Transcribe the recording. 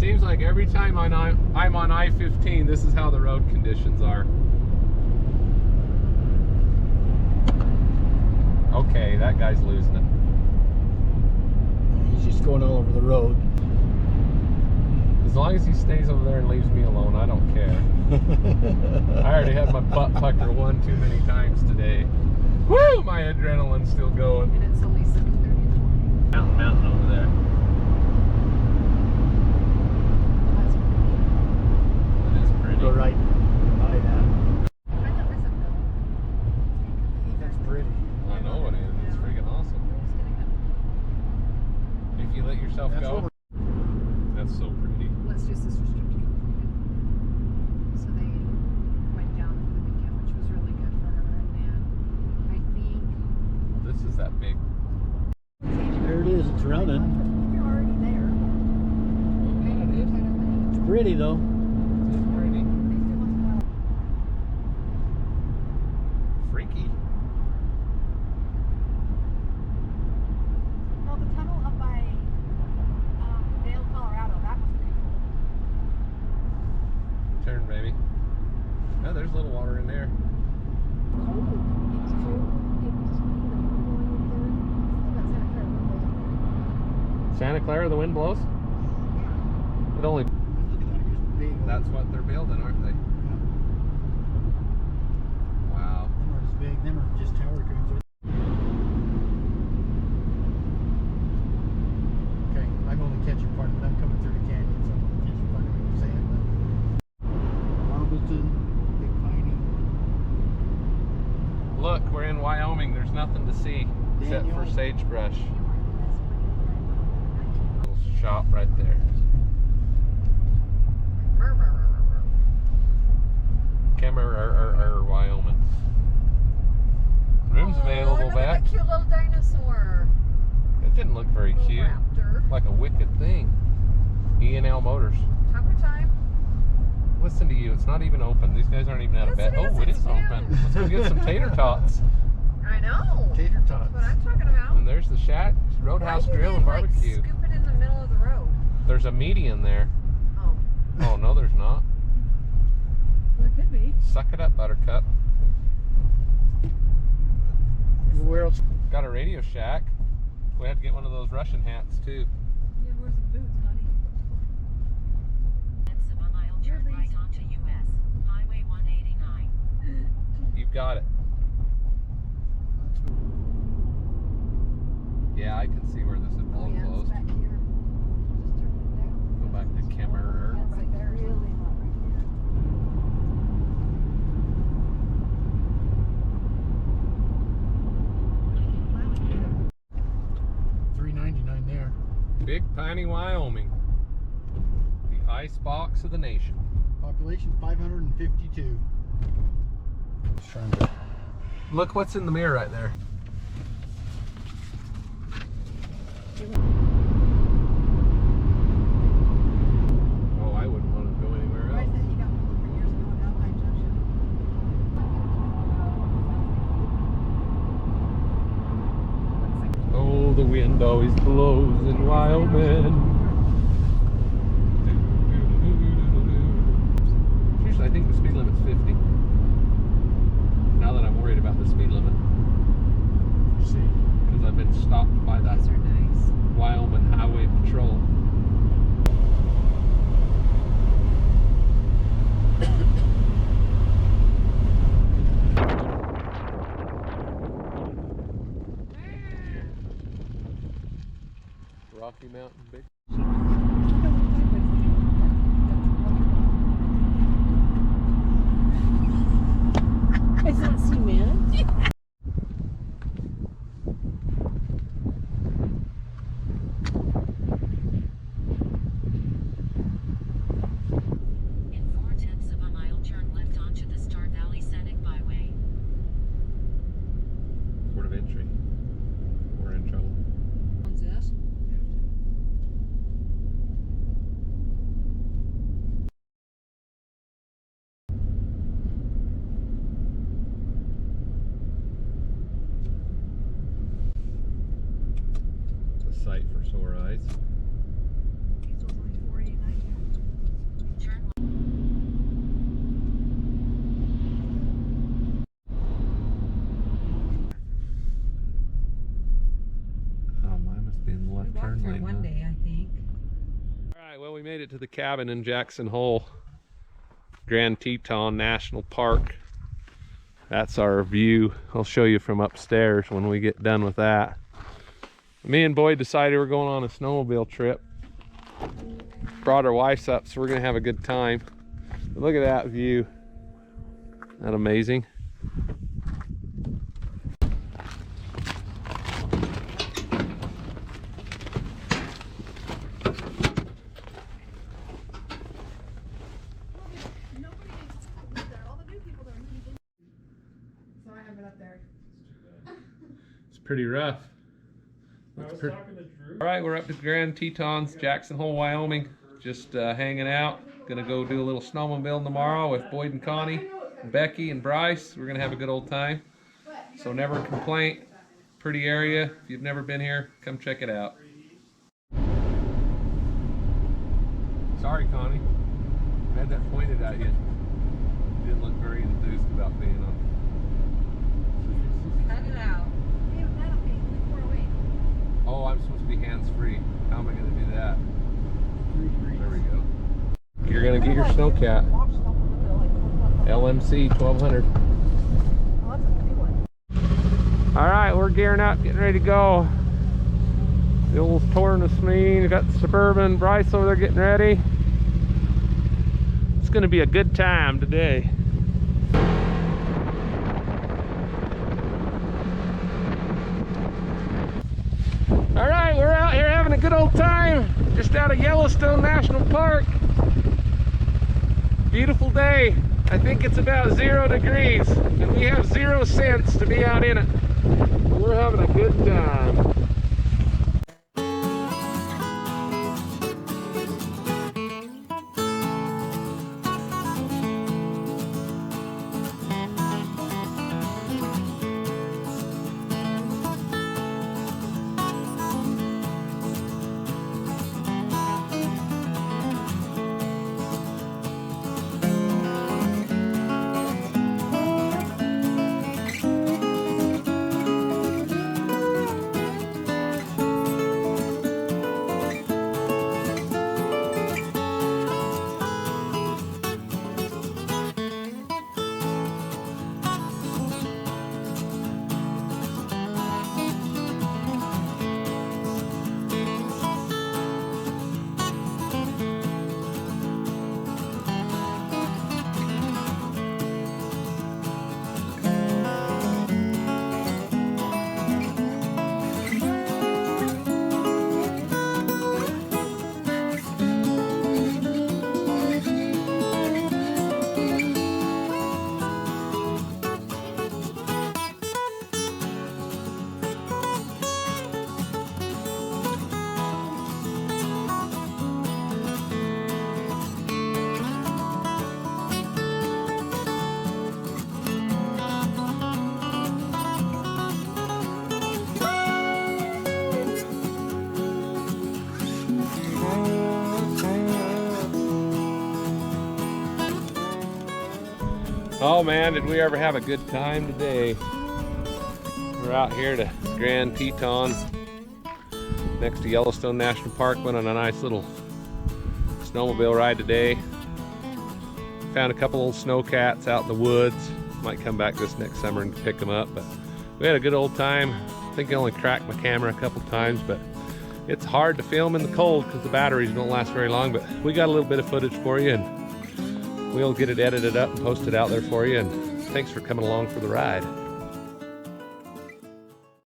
seems like every time I'm on I-15, this is how the road conditions are. Okay, that guy's losing it. He's just going all over the road. As long as he stays over there and leaves me alone, I don't care. I already had my butt pucker one too many times today. Woo! My adrenaline's still going. And it's only 7:30. Mountain over there. It is pretty. Go right by that. I thought this would go. That's pretty. I know it is. It's freaking awesome. If you let yourself That's go. That's so pretty. Let's just this restricted California. So they went down for the weekend, which was really good for her. And then I think This is that big. There it is. It's running. you're already there. It's pretty though. It's pretty. Freaky. Well, the tunnel up by Vail, Colorado, that was pretty cool. Turn, baby. Oh, there's a little water in there. It's true. It was, Santa Clara, the wind blows? It only. Look at that. Here's big. That's what they're building, aren't they? Wow. Them aren't as big. Them are just tower cranes. Okay, I'm only catching part of it. I'm coming through the canyon, so I'm only catching part of what you're saying. Marbleton, Big Piney. Look, we're in Wyoming. There's nothing to see except for Daniel. sagebrush. Little shop right there. Wyoming. Rooms available look back. at that cute little dinosaur. It didn't look very Little cute. raptor. Like a wicked thing. E&L Motors. Taco time. Listen to you. It's not even open. These guys aren't even out of Yes, bed. it is. Oh, it It's is open. Let's go get some tater tots. I know. Tater That's tots. what I'm talking about. And there's the shack, Roadhouse Why do Grill they, and like, Barbecue. scoop it in the middle of the road? There's a median there. Oh. Oh, no, there's not. There could be. Suck it up, Buttercup. Where else? Got a Radio Shack. We had to get one of those Russian hats, too. Yeah, where's the boots, honey? Of a mile turn right onto US Highway 189. You've got it. Yeah, I can see where this is Oh, all yeah, it's closed. back here. Just turn it down. Go back to Kemmerer. That's like really hot right here. $3.99 there. Big Piney, Wyoming. The ice box of the nation. Population 552. Just trying to. Look what's in the mirror right there. Oh, I wouldn't want to go anywhere Why is else. that you got pulled over years ago at Alpine Junction? Oh, the wind always blows in Wyoming. Seriously, I think the speed limit's 50. Now that I'm worried about the speed limit, See. because I've been stopped by that These are nice. Wyoming Highway Patrol. Rocky Mountain Big. Is that cement? In 4/10 of a mile turn left onto the Star Valley Scenic Byway. Port of entry. We're in trouble. Owns this. It's a sight for sore eyes. Diesel's only $4.89 here. turn for lane. one day, I think. All right, well, we made it to the cabin in Jackson Hole, Grand Teton National Park. That's our view. I'll show you from upstairs when we get done with that. Me and Boyd decided we're going on a snowmobile trip. Brought our wives up, so we're gonna have a good time. But look at that view. Isn't that amazing? It's pretty rough. All right, we're up to Grand Tetons, Jackson Hole, Wyoming. Just hanging out. Gonna go do a little snowmobile tomorrow with Boyd and Connie, and Becky and Bryce. We're gonna have a good old time. So never complain. Pretty area. If you've never been here, come check it out. Sorry, Connie. I had that pointed at you. You didn't look very enthused about being on. Cut it out. Oh, I'm supposed to be hands-free. How am I going to do that? There we go. You're going to get your snowcat. LMC 1200. All right, we're gearing up, getting ready to go. The old Torn of Smeen. We got the Suburban. Bryce over there getting ready. It's going to be a good time today. All right, we're out here having a good old time, just out of Yellowstone National Park. Beautiful day. I think it's about 0 degrees, and we have 0 cents to be out in it. We're having a good time. Oh man, did we ever have a good time today. We're out here to Grand Teton, next to Yellowstone National Park. Went on a nice little snowmobile ride today. Found a couple old snowcats out in the woods. Might come back this next summer and pick them up, but we had a good old time. I think I only cracked my camera a couple times, but it's hard to film in the cold because the batteries don't last very long, but we got a little bit of footage for you, and we'll get it edited up and posted out there for you. And thanks for coming along for the ride.